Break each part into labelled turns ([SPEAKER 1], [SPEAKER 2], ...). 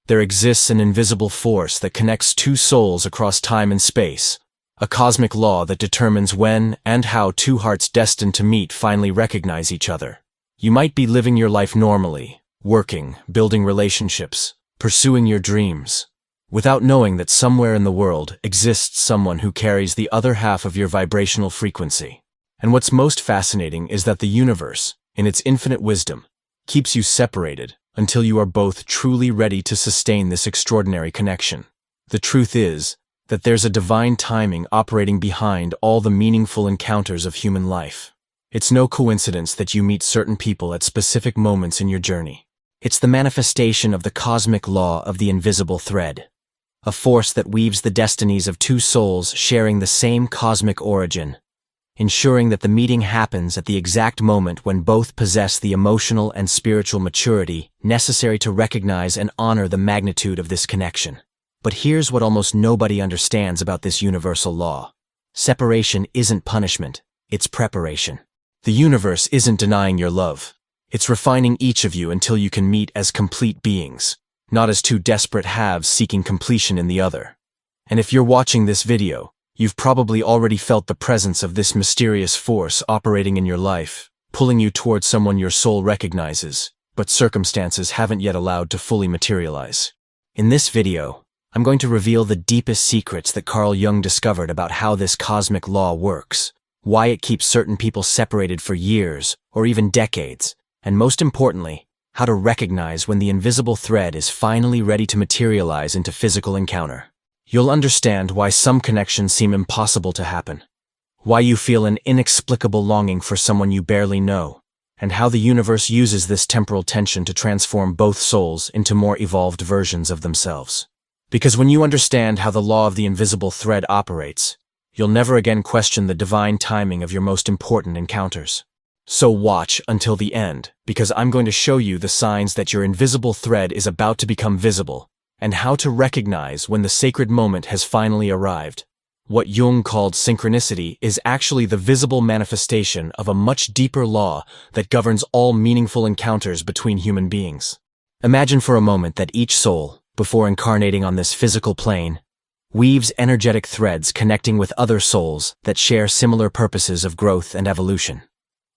[SPEAKER 1] There exists an invisible force that connects two souls across time and space, a cosmic law that determines when and how two hearts destined to meet finally recognize each other. You might be living your life normally, working, building relationships, pursuing your dreams, without knowing that somewhere in the world exists someone who carries the other half of your vibrational frequency. And what's most fascinating is that the universe, in its infinite wisdom, keeps you separated until you are both truly ready to sustain this extraordinary connection. The truth is that there's a divine timing operating behind all the meaningful encounters of human life. It's no coincidence that you meet certain people at specific moments in your journey. It's the manifestation of the cosmic law of the invisible thread, a force that weaves the destinies of two souls sharing the same cosmic origin, ensuring that the meeting happens at the exact moment when both possess the emotional and spiritual maturity necessary to recognize and honor the magnitude of this connection. But here's what almost nobody understands about this universal law. Separation isn't punishment, it's preparation. The universe isn't denying your love. It's refining each of you until you can meet as complete beings, not as two desperate halves seeking completion in the other. And if you're watching this video, you've probably already felt the presence of this mysterious force operating in your life, pulling you towards someone your soul recognizes, but circumstances haven't yet allowed to fully materialize. In this video, I'm going to reveal the deepest secrets that Carl Jung discovered about how this cosmic law works, why it keeps certain people separated for years or even decades, and most importantly, how to recognize when the invisible thread is finally ready to materialize into physical encounter. You'll understand why some connections seem impossible to happen, why you feel an inexplicable longing for someone you barely know, and how the universe uses this temporal tension to transform both souls into more evolved versions of themselves. Because when you understand how the law of the invisible thread operates, you'll never again question the divine timing of your most important encounters. So watch until the end, because I'm going to show you the signs that your invisible thread is about to become visible, and how to recognize when the sacred moment has finally arrived. What Jung called synchronicity is actually the visible manifestation of a much deeper law that governs all meaningful encounters between human beings. Imagine for a moment that each soul, before incarnating on this physical plane, weaves energetic threads connecting with other souls that share similar purposes of growth and evolution.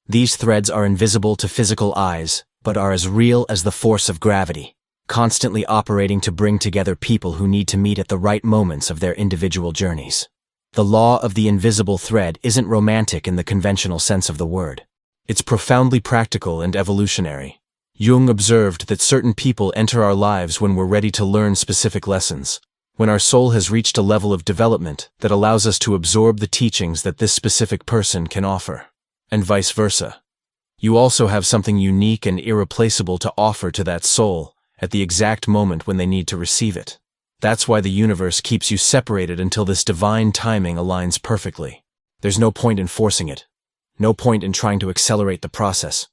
[SPEAKER 1] These threads are invisible to physical eyes, but are as real as the force of gravity, constantly operating to bring together people who need to meet at the right moments of their individual journeys. The law of the invisible thread isn't romantic in the conventional sense of the word. It's profoundly practical and evolutionary. Jung observed that certain people enter our lives when we're ready to learn specific lessons, when our soul has reached a level of development that allows us to absorb the teachings that this specific person can offer, and vice versa. You also have something unique and irreplaceable to offer to that soul at the exact moment when they need to receive it. That's why the universe keeps you separated until this divine timing aligns perfectly. There's no point in forcing it. No point in trying to accelerate the process.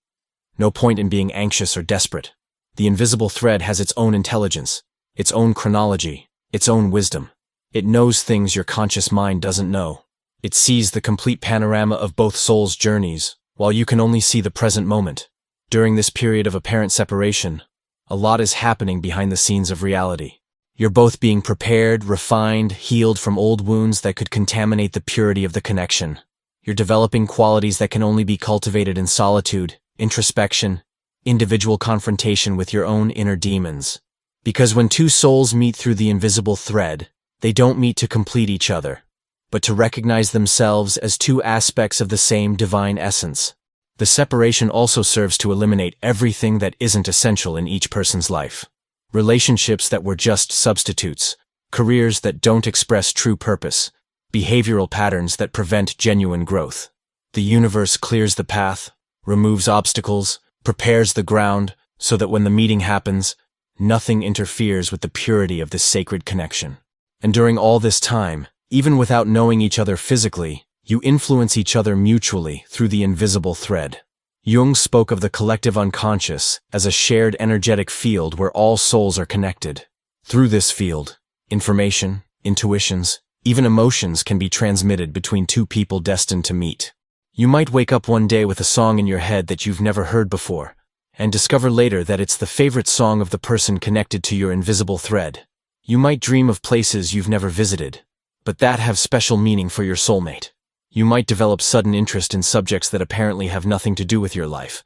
[SPEAKER 1] No point in being anxious or desperate. The invisible thread has its own intelligence, its own chronology, its own wisdom. It knows things your conscious mind doesn't know. It sees the complete panorama of both souls' journeys, while you can only see the present moment. During this period of apparent separation, a lot is happening behind the scenes of reality. You're both being prepared, refined, healed from old wounds that could contaminate the purity of the connection. You're developing qualities that can only be cultivated in solitude, introspection, individual confrontation with your own inner demons. Because when two souls meet through the invisible thread, they don't meet to complete each other, but to recognize themselves as two aspects of the same divine essence. The separation also serves to eliminate everything that isn't essential in each person's life. Relationships that were just substitutes, careers that don't express true purpose, behavioral patterns that prevent genuine growth. The universe clears the path, removes obstacles, prepares the ground, so that when the meeting happens, nothing interferes with the purity of this sacred connection. And during all this time, even without knowing each other physically, you influence each other mutually through the invisible thread. Jung spoke of the collective unconscious as a shared energetic field where all souls are connected. Through this field, information, intuitions, even emotions can be transmitted between two people destined to meet. You might wake up one day with a song in your head that you've never heard before, and discover later that it's the favorite song of the person connected to your invisible thread. You might dream of places you've never visited, but that have special meaning for your soulmate. You might develop sudden interest in subjects that apparently have nothing to do with your life,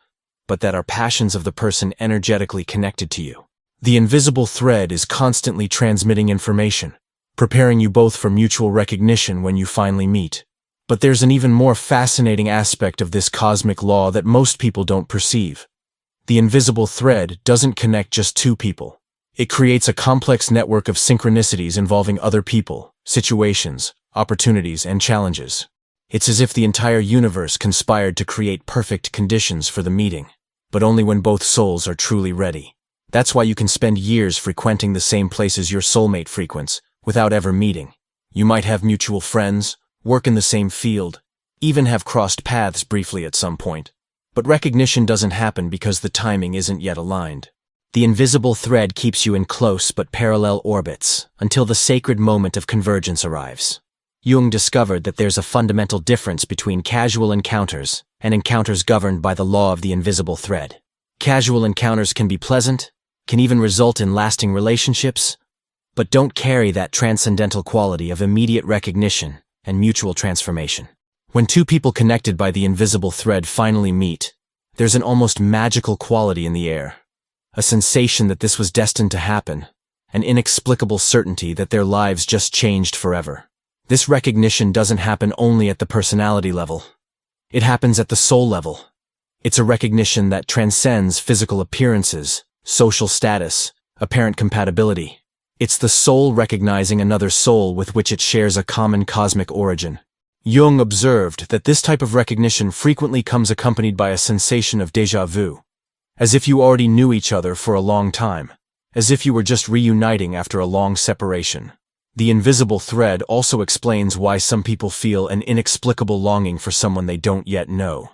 [SPEAKER 1] but that are passions of the person energetically connected to you. The invisible thread is constantly transmitting information, preparing you both for mutual recognition when you finally meet. But there's an even more fascinating aspect of this cosmic law that most people don't perceive. The invisible thread doesn't connect just two people. It creates a complex network of synchronicities involving other people, situations, opportunities, and challenges. It's as if the entire universe conspired to create perfect conditions for the meeting, but only when both souls are truly ready. That's why you can spend years frequenting the same places your soulmate frequents, without ever meeting. You might have mutual friends, work in the same field, even have crossed paths briefly at some point. But recognition doesn't happen because the timing isn't yet aligned. The invisible thread keeps you in close but parallel orbits until the sacred moment of convergence arrives. Jung discovered that there's a fundamental difference between casual encounters and encounters governed by the law of the invisible thread. Casual encounters can be pleasant, can even result in lasting relationships, but don't carry that transcendental quality of immediate recognition and mutual transformation. When two people connected by the invisible thread finally meet, there's an almost magical quality in the air. A sensation that this was destined to happen, an inexplicable certainty that their lives just changed forever. This recognition doesn't happen only at the personality level. It happens at the soul level. It's a recognition that transcends physical appearances, social status, apparent compatibility. It's the soul recognizing another soul with which it shares a common cosmic origin. Jung observed that this type of recognition frequently comes accompanied by a sensation of déjà vu, as if you already knew each other for a long time, as if you were just reuniting after a long separation. The invisible thread also explains why some people feel an inexplicable longing for someone they don't yet know.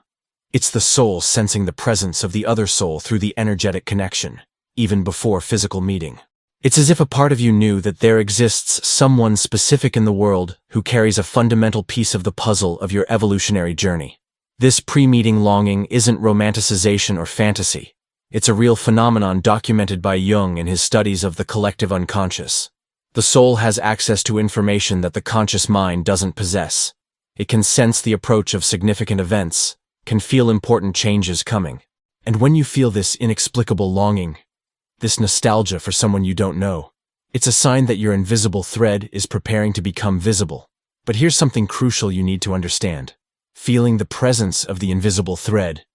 [SPEAKER 1] It's the soul sensing the presence of the other soul through the energetic connection, even before physical meeting. It's as if a part of you knew that there exists someone specific in the world who carries a fundamental piece of the puzzle of your evolutionary journey. This pre-meeting longing isn't romanticization or fantasy. It's a real phenomenon documented by Jung in his studies of the collective unconscious. The soul has access to information that the conscious mind doesn't possess. It can sense the approach of significant events, can feel important changes coming. And when you feel this inexplicable longing, this nostalgia for someone you don't know, it's a sign that your invisible thread is preparing to become visible. But here's something crucial you need to understand. Feeling the presence of the invisible thread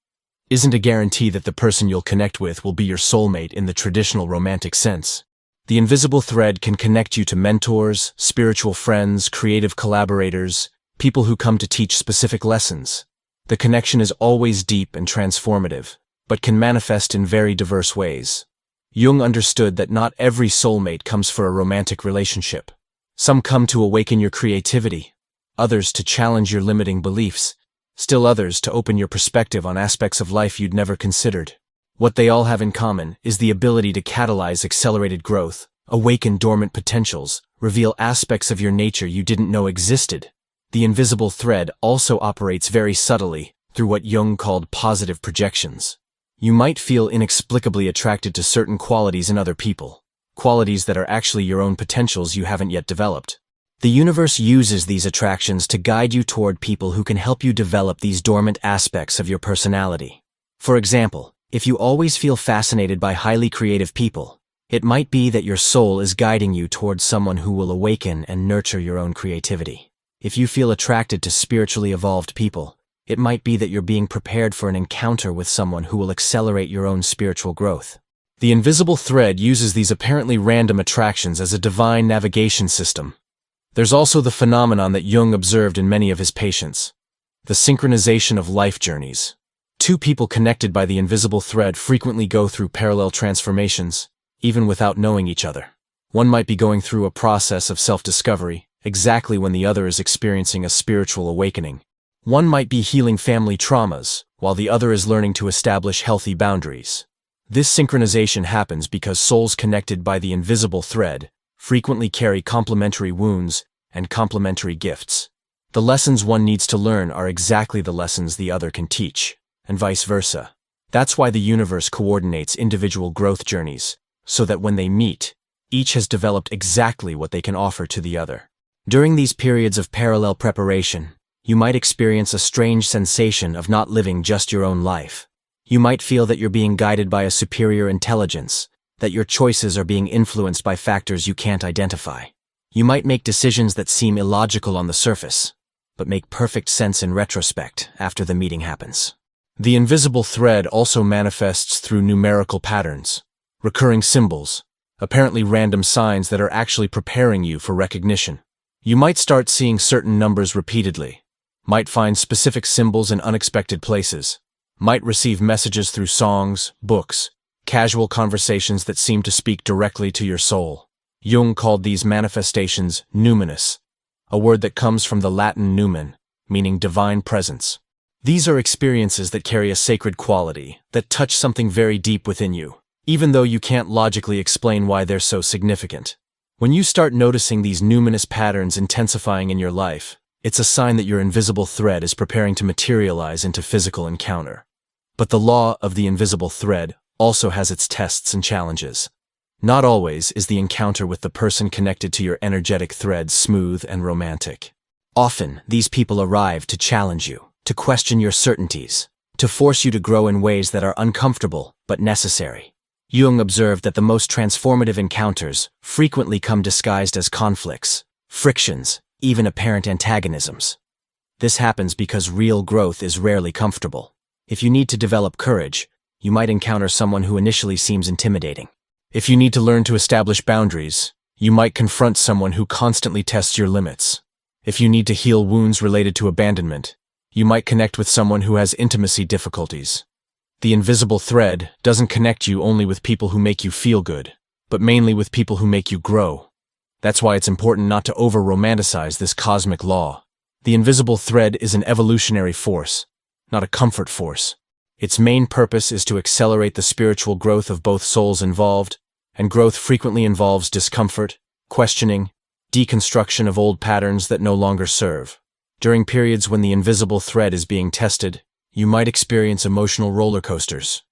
[SPEAKER 1] isn't a guarantee that the person you'll connect with will be your soulmate in the traditional romantic sense. The invisible thread can connect you to mentors, spiritual friends, creative collaborators, people who come to teach specific lessons. The connection is always deep and transformative, but can manifest in very diverse ways. Jung understood that not every soulmate comes for a romantic relationship. Some come to awaken your creativity, others to challenge your limiting beliefs, still others to open your perspective on aspects of life you'd never considered. What they all have in common is the ability to catalyze accelerated growth, awaken dormant potentials, reveal aspects of your nature you didn't know existed. The invisible thread also operates very subtly through what Jung called positive projections. You might feel inexplicably attracted to certain qualities in other people, qualities that are actually your own potentials you haven't yet developed. The universe uses these attractions to guide you toward people who can help you develop these dormant aspects of your personality. For example, if you always feel fascinated by highly creative people, it might be that your soul is guiding you towards someone who will awaken and nurture your own creativity. If you feel attracted to spiritually evolved people, it might be that you're being prepared for an encounter with someone who will accelerate your own spiritual growth. The invisible thread uses these apparently random attractions as a divine navigation system. There's also the phenomenon that Jung observed in many of his patients: the synchronization of life journeys. Two people connected by the invisible thread frequently go through parallel transformations, even without knowing each other. One might be going through a process of self-discovery, exactly when the other is experiencing a spiritual awakening. One might be healing family traumas, while the other is learning to establish healthy boundaries. This synchronization happens because souls connected by the invisible thread frequently carry complementary wounds and complementary gifts. The lessons one needs to learn are exactly the lessons the other can teach, and vice versa. That's why the universe coordinates individual growth journeys, so that when they meet, each has developed exactly what they can offer to the other. During these periods of parallel preparation, you might experience a strange sensation of not living just your own life. You might feel that you're being guided by a superior intelligence, that your choices are being influenced by factors you can't identify. You might make decisions that seem illogical on the surface, but make perfect sense in retrospect after the meeting happens. The invisible thread also manifests through numerical patterns, recurring symbols, apparently random signs that are actually preparing you for recognition. You might start seeing certain numbers repeatedly, might find specific symbols in unexpected places, might receive messages through songs, books, casual conversations that seem to speak directly to your soul. Jung called these manifestations numinous, a word that comes from the Latin numen, meaning divine presence. These are experiences that carry a sacred quality, that touch something very deep within you, even though you can't logically explain why they're so significant. When you start noticing these numinous patterns intensifying in your life, it's a sign that your invisible thread is preparing to materialize into physical encounter. But the law of the invisible thread also has its tests and challenges. Not always is the encounter with the person connected to your energetic thread smooth and romantic. Often, these people arrive to challenge you, to question your certainties, to force you to grow in ways that are uncomfortable but necessary. Jung observed that the most transformative encounters frequently come disguised as conflicts, frictions, even apparent antagonisms. This happens because real growth is rarely comfortable. If you need to develop courage, you might encounter someone who initially seems intimidating. If you need to learn to establish boundaries, you might confront someone who constantly tests your limits. If you need to heal wounds related to abandonment, you might connect with someone who has intimacy difficulties. The invisible thread doesn't connect you only with people who make you feel good, but mainly with people who make you grow. That's why it's important not to over-romanticize this cosmic law. The invisible thread is an evolutionary force, not a comfort force. Its main purpose is to accelerate the spiritual growth of both souls involved, and growth frequently involves discomfort, questioning, deconstruction of old patterns that no longer serve. During periods when the invisible thread is being tested, you might experience emotional roller coasters.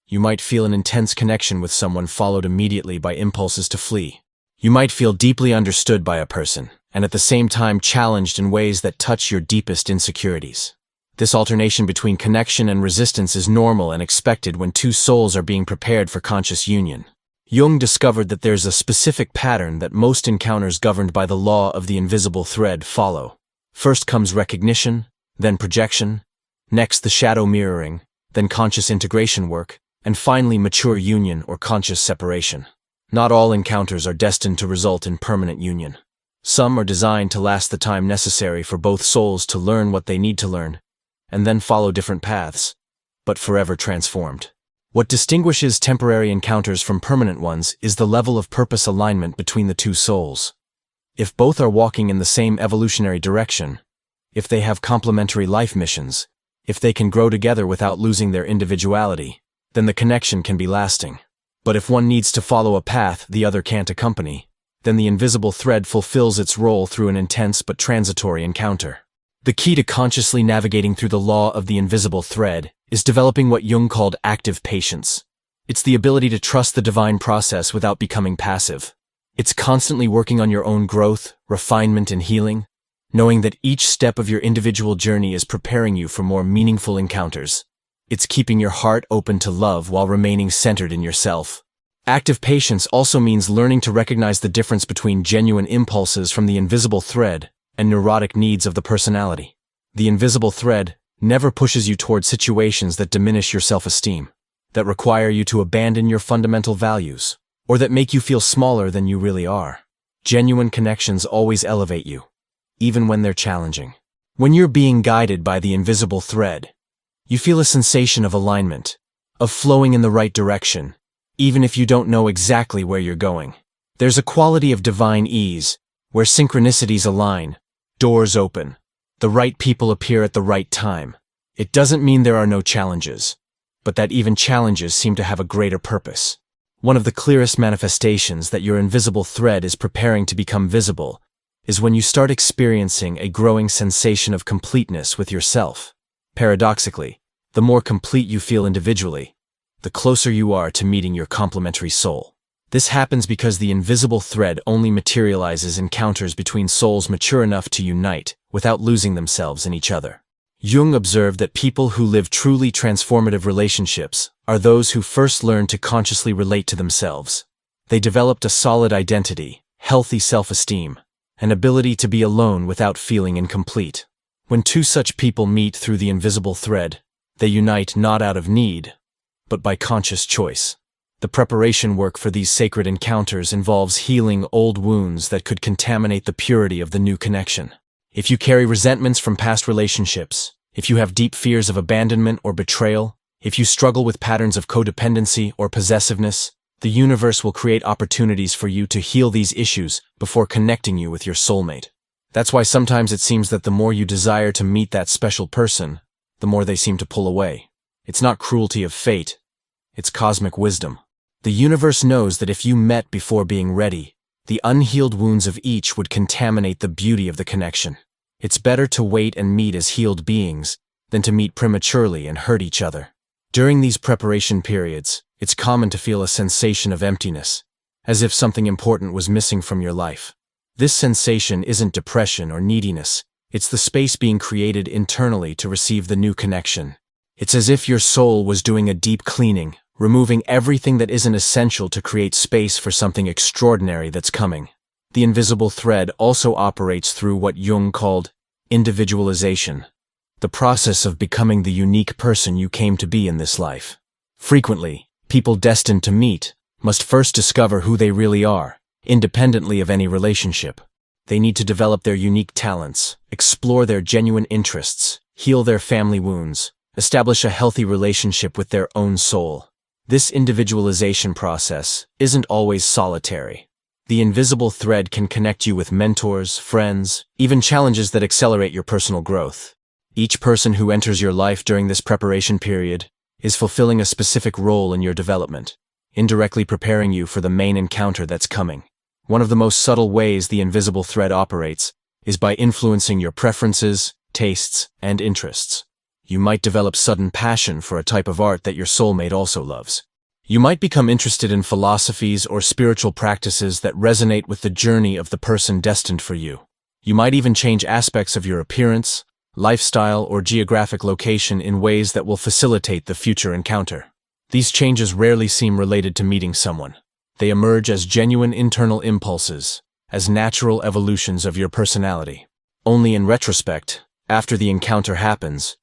[SPEAKER 1] You might feel an intense connection with someone followed immediately by impulses to flee. You might feel deeply understood by a person, and at the same time challenged in ways that touch your deepest insecurities. This alternation between connection and resistance is normal and expected when two souls are being prepared for conscious union. Jung discovered that there's a specific pattern that most encounters governed by the law of the invisible thread follow. First comes recognition, then projection, next the shadow mirroring, then conscious integration work, and finally mature union or conscious separation. Not all encounters are destined to result in permanent union. Some are designed to last the time necessary for both souls to learn what they need to learn, and then follow different paths, but forever transformed. What distinguishes temporary encounters from permanent ones is the level of purpose alignment between the two souls. If both are walking in the same evolutionary direction, if they have complementary life missions, if they can grow together without losing their individuality, then the connection can be lasting. But if one needs to follow a path the other can't accompany, then the invisible thread fulfills its role through an intense but transitory encounter. The key to consciously navigating through the law of the invisible thread is developing what Jung called active patience. It's the ability to trust the divine process without becoming passive. It's constantly working on your own growth, refinement, and healing, knowing that each step of your individual journey is preparing you for more meaningful encounters. It's keeping your heart open to love while remaining centered in yourself. Active patience also means learning to recognize the difference between genuine impulses from the invisible thread and neurotic needs of the personality. The invisible thread never pushes you toward situations that diminish your self-esteem, that require you to abandon your fundamental values, or that make you feel smaller than you really are. Genuine connections always elevate you, even when they're challenging. When you're being guided by the invisible thread, you feel a sensation of alignment, of flowing in the right direction, even if you don't know exactly where you're going. There's a quality of divine ease, where synchronicities align, doors open, the right people appear at the right time. It doesn't mean there are no challenges, but that even challenges seem to have a greater purpose. One of the clearest manifestations that your invisible thread is preparing to become visible is when you start experiencing a growing sensation of completeness with yourself. Paradoxically, the more complete you feel individually, the closer you are to meeting your complementary soul. This happens because the invisible thread only materializes encounters between souls mature enough to unite without losing themselves in each other. Jung observed that people who live truly transformative relationships are those who first learn to consciously relate to themselves. They developed a solid identity, healthy self-esteem, an ability to be alone without feeling incomplete. When two such people meet through the invisible thread, they unite not out of need, but by conscious choice. The preparation work for these sacred encounters involves healing old wounds that could contaminate the purity of the new connection. If you carry resentments from past relationships, if you have deep fears of abandonment or betrayal, if you struggle with patterns of codependency or possessiveness, the universe will create opportunities for you to heal these issues before connecting you with your soulmate. That's why sometimes it seems that the more you desire to meet that special person, the more they seem to pull away. It's not cruelty of fate, it's cosmic wisdom. The universe knows that if you met before being ready, the unhealed wounds of each would contaminate the beauty of the connection. It's better to wait and meet as healed beings than to meet prematurely and hurt each other. During these preparation periods, it's common to feel a sensation of emptiness, as if something important was missing from your life. This sensation isn't depression or neediness, it's the space being created internally to receive the new connection. It's as if your soul was doing a deep cleaning, removing everything that isn't essential to create space for something extraordinary that's coming. The invisible thread also operates through what Jung called individualization, the process of becoming the unique person you came to be in this life. Frequently, people destined to meet must first discover who they really are, independently of any relationship. They need to develop their unique talents, explore their genuine interests, heal their family wounds, establish a healthy relationship with their own soul. This individualization process isn't always solitary. The invisible thread can connect you with mentors, friends, even challenges that accelerate your personal growth. Each person who enters your life during this preparation period is fulfilling a specific role in your development, indirectly preparing you for the main encounter that's coming. One of the most subtle ways the invisible thread operates is by influencing your preferences, tastes, and interests. You might develop sudden passion for a type of art that your soulmate also loves. You might become interested in philosophies or spiritual practices that resonate with the journey of the person destined for you. You might even change aspects of your appearance, lifestyle, or geographic location in ways that will facilitate the future encounter. These changes rarely seem related to meeting someone. They emerge as genuine internal impulses, as natural evolutions of your personality. Only in retrospect, after the encounter happens,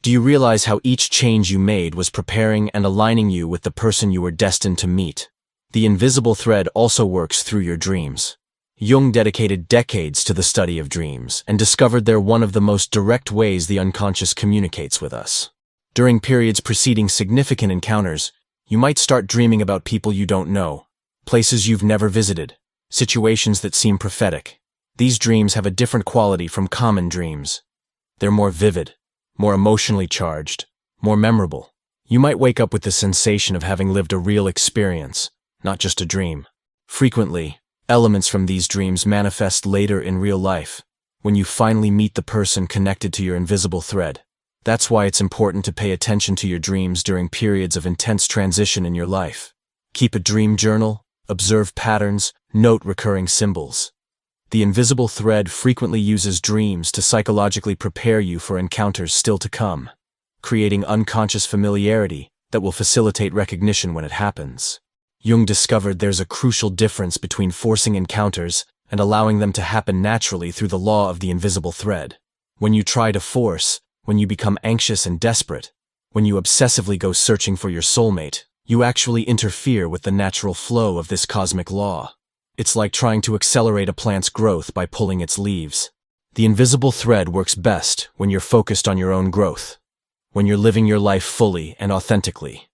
[SPEAKER 1] do you realize how each change you made was preparing and aligning you with the person you were destined to meet? The invisible thread also works through your dreams. Jung dedicated decades to the study of dreams and discovered they're one of the most direct ways the unconscious communicates with us. During periods preceding significant encounters, you might start dreaming about people you don't know, places you've never visited, situations that seem prophetic. These dreams have a different quality from common dreams. They're more vivid, more emotionally charged, more memorable. You might wake up with the sensation of having lived a real experience, not just a dream. Frequently, elements from these dreams manifest later in real life, when you finally meet the person connected to your invisible thread. That's why it's important to pay attention to your dreams during periods of intense transition in your life. Keep a dream journal, observe patterns, note recurring symbols. The invisible thread frequently uses dreams to psychologically prepare you for encounters still to come, creating unconscious familiarity that will facilitate recognition when it happens. Jung discovered there's a crucial difference between forcing encounters and allowing them to happen naturally through the law of the invisible thread. When you try to force, when you become anxious and desperate, when you obsessively go searching for your soulmate, you actually interfere with the natural flow of this cosmic law. It's like trying to accelerate a plant's growth by pulling its leaves. The invisible thread works best when you're focused on your own growth, when you're living your life fully and authentically,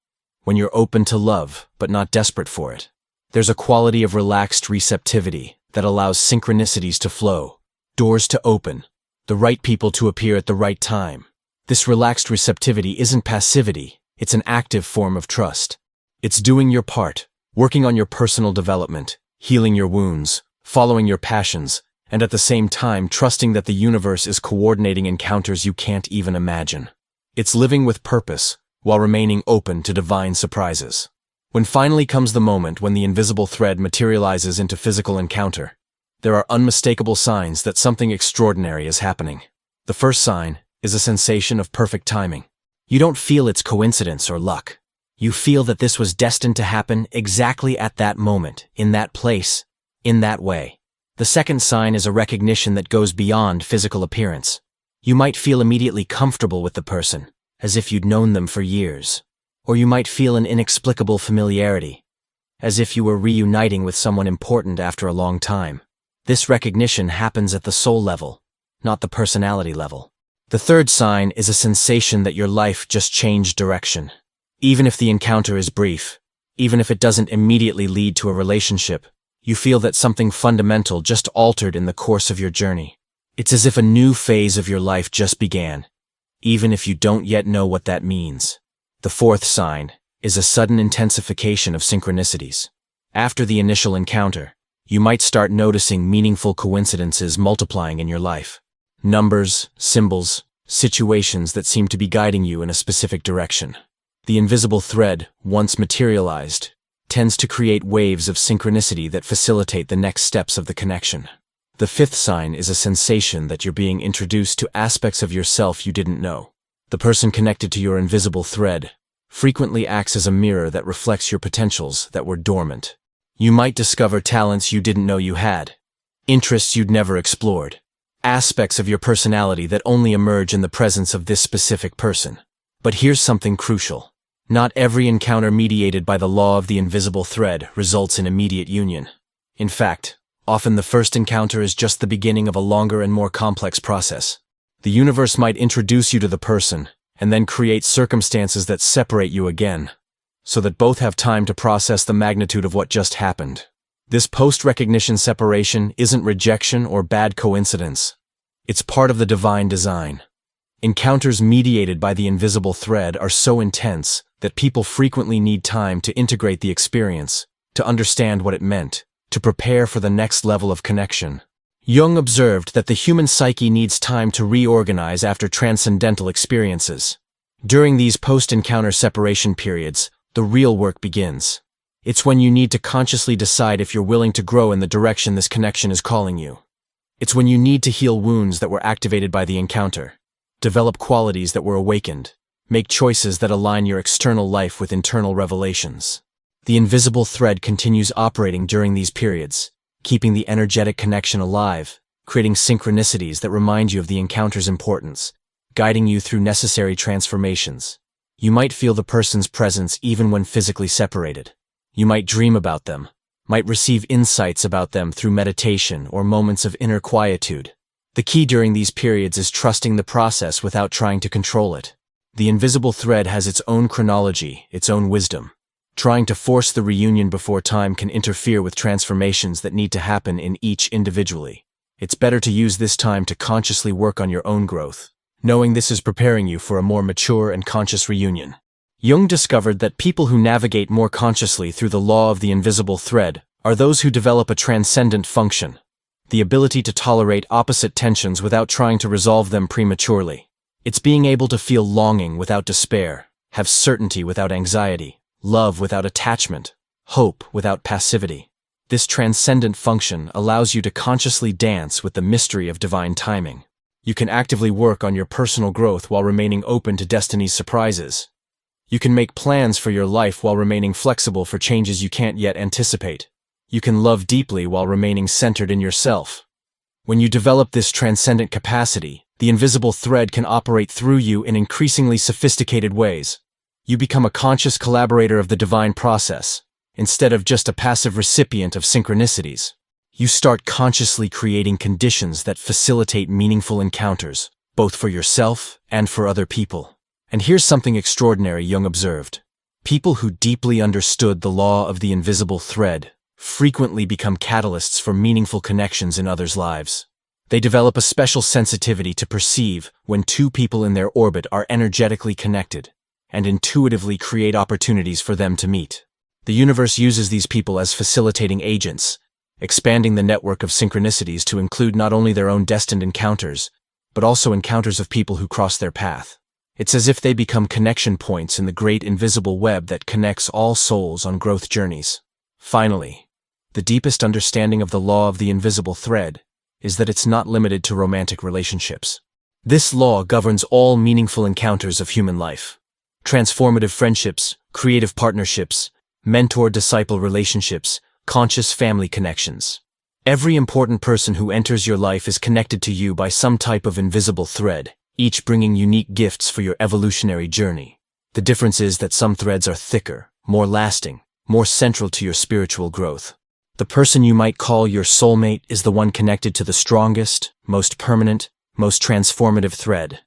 [SPEAKER 1] when you're open to love but not desperate for it. There's a quality of relaxed receptivity that allows synchronicities to flow, doors to open, the right people to appear at the right time. This relaxed receptivity isn't passivity, it's an active form of trust. It's doing your part, working on your personal development, healing your wounds, following your passions, and at the same time trusting that the universe is coordinating encounters you can't even imagine. It's living with purpose, while remaining open to divine surprises. When finally comes the moment when the invisible thread materializes into physical encounter, there are unmistakable signs that something extraordinary is happening. The first sign is a sensation of perfect timing. You don't feel it's coincidence or luck. You feel that this was destined to happen exactly at that moment, in that place, in that way. The second sign is a recognition that goes beyond physical appearance. You might feel immediately comfortable with the person, as if you'd known them for years. Or you might feel an inexplicable familiarity, as if you were reuniting with someone important after a long time. This recognition happens at the soul level, not the personality level. The third sign is a sensation that your life just changed direction. Even if the encounter is brief, even if it doesn't immediately lead to a relationship, you feel that something fundamental just altered in the course of your journey. It's as if a new phase of your life just began, even if you don't yet know what that means. The fourth sign is a sudden intensification of synchronicities. After the initial encounter, you might start noticing meaningful coincidences multiplying in your life. Numbers, symbols, situations that seem to be guiding you in a specific direction. The invisible thread, once materialized, tends to create waves of synchronicity that facilitate the next steps of the connection. The fifth sign is a sensation that you're being introduced to aspects of yourself you didn't know. The person connected to your invisible thread frequently acts as a mirror that reflects your potentials that were dormant. You might discover talents you didn't know you had, interests you'd never explored, aspects of your personality that only emerge in the presence of this specific person. But here's something crucial. Not every encounter mediated by the law of the invisible thread results in immediate union. In fact, often the first encounter is just the beginning of a longer and more complex process. The universe might introduce you to the person, and then create circumstances that separate you again, so that both have time to process the magnitude of what just happened. This post-recognition separation isn't rejection or bad coincidence. It's part of the divine design. Encounters mediated by the invisible thread are so intense that people frequently need time to integrate the experience, to understand what it meant, to prepare for the next level of connection. Jung observed that the human psyche needs time to reorganize after transcendental experiences. During these post-encounter separation periods, the real work begins. It's when you need to consciously decide if you're willing to grow in the direction this connection is calling you. It's when you need to heal wounds that were activated by the encounter, develop qualities that were awakened, make choices that align your external life with internal revelations. The invisible thread continues operating during these periods, keeping the energetic connection alive, creating synchronicities that remind you of the encounter's importance, guiding you through necessary transformations. You might feel the person's presence even when physically separated. You might dream about them, might receive insights about them through meditation or moments of inner quietude. The key during these periods is trusting the process without trying to control it. The invisible thread has its own chronology, its own wisdom. Trying to force the reunion before time can interfere with transformations that need to happen in each individually. It's better to use this time to consciously work on your own growth, knowing this is preparing you for a more mature and conscious reunion. Jung discovered that people who navigate more consciously through the law of the invisible thread are those who develop a transcendent function, the ability to tolerate opposite tensions without trying to resolve them prematurely. It's being able to feel longing without despair, have certainty without anxiety, love without attachment, hope without passivity. This transcendent function allows you to consciously dance with the mystery of divine timing. You can actively work on your personal growth while remaining open to destiny's surprises. You can make plans for your life while remaining flexible for changes you can't yet anticipate. You can love deeply while remaining centered in yourself. When you develop this transcendent capacity, the invisible thread can operate through you in increasingly sophisticated ways. You become a conscious collaborator of the divine process, instead of just a passive recipient of synchronicities. You start consciously creating conditions that facilitate meaningful encounters, both for yourself and for other people. And here's something extraordinary Jung observed. People who deeply understood the law of the invisible thread frequently become catalysts for meaningful connections in others' lives. They develop a special sensitivity to perceive when two people in their orbit are energetically connected, and intuitively create opportunities for them to meet. The universe uses these people as facilitating agents, expanding the network of synchronicities to include not only their own destined encounters, but also encounters of people who cross their path. It's as if they become connection points in the great invisible web that connects all souls on growth journeys. Finally, the deepest understanding of the law of the invisible thread is that it's not limited to romantic relationships. This law governs all meaningful encounters of human life. Transformative friendships, creative partnerships, mentor-disciple relationships, conscious family connections. Every important person who enters your life is connected to you by some type of invisible thread, each bringing unique gifts for your evolutionary journey. The difference is that some threads are thicker, more lasting, more central to your spiritual growth. The person you might call your soulmate is the one connected to the strongest, most permanent, most transformative thread.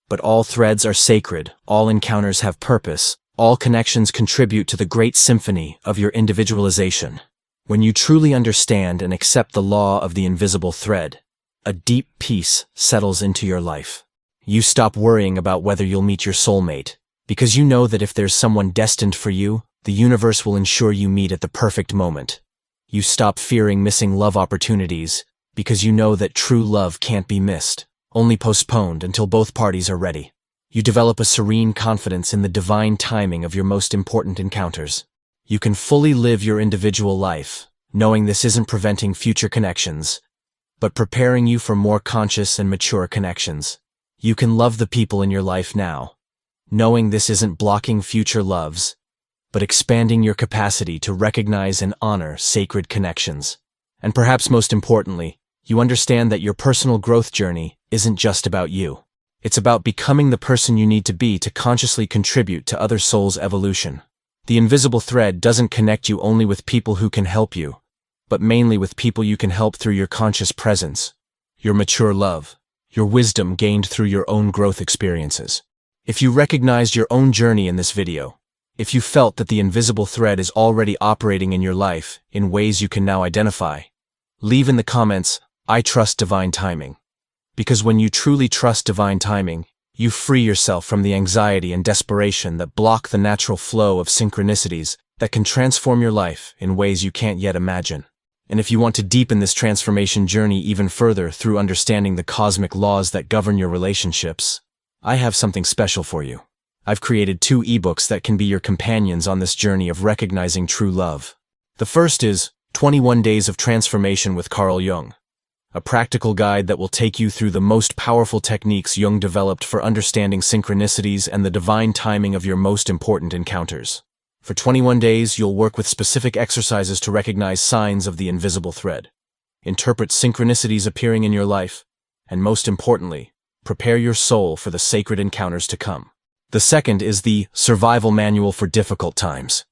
[SPEAKER 1] But all threads are sacred, all encounters have purpose, all connections contribute to the great symphony of your individualization. When you truly understand and accept the law of the invisible thread, a deep peace settles into your life. You stop worrying about whether you'll meet your soulmate, because you know that if there's someone destined for you, the universe will ensure you meet at the perfect moment. You stop fearing missing love opportunities, because you know that true love can't be missed, only postponed until both parties are ready. You develop a serene confidence in the divine timing of your most important encounters. You can fully live your individual life, knowing this isn't preventing future connections, but preparing you for more conscious and mature connections. You can love the people in your life now, knowing this isn't blocking future loves, but expanding your capacity to recognize and honor sacred connections. And perhaps most importantly, you understand that your personal growth journey isn't just about you. It's about becoming the person you need to be to consciously contribute to other souls' evolution. The invisible thread doesn't connect you only with people who can help you, but mainly with people you can help through your conscious presence, your mature love, your wisdom gained through your own growth experiences. If you recognized your own journey in this video, if you felt that the invisible thread is already operating in your life in ways you can now identify, leave in the comments, "I trust divine timing." Because when you truly trust divine timing, you free yourself from the anxiety and desperation that block the natural flow of synchronicities that can transform your life in ways you can't yet imagine. And if you want to deepen this transformation journey even further through understanding the cosmic laws that govern your relationships, I have something special for you. I've created 2 ebooks that can be your companions on this journey of recognizing true love. The first is 21 Days of Transformation with Carl Jung, a practical guide that will take you through the most powerful techniques Jung developed for understanding synchronicities and the divine timing of your most important encounters. For 21 days, you'll work with specific exercises to recognize signs of the invisible thread, interpret synchronicities appearing in your life, and most importantly, prepare your soul for the sacred encounters to come. The second is the Survival Manual for Difficult Times.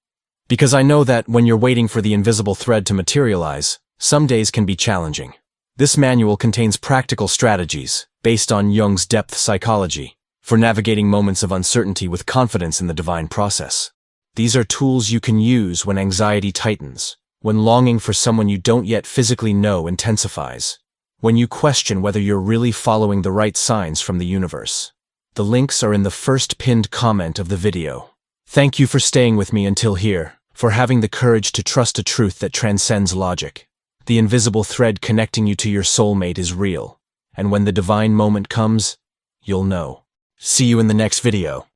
[SPEAKER 1] Because I know that when you're waiting for the invisible thread to materialize, some days can be challenging. This manual contains practical strategies, based on Jung's depth psychology, for navigating moments of uncertainty with confidence in the divine process. These are tools you can use when anxiety tightens, when longing for someone you don't yet physically know intensifies, when you question whether you're really following the right signs from the universe. The links are in the first pinned comment of the video. Thank you for staying with me until here, for having the courage to trust a truth that transcends logic. The invisible thread connecting you to your soulmate is real, and when the divine moment comes, you'll know. See you in the next video.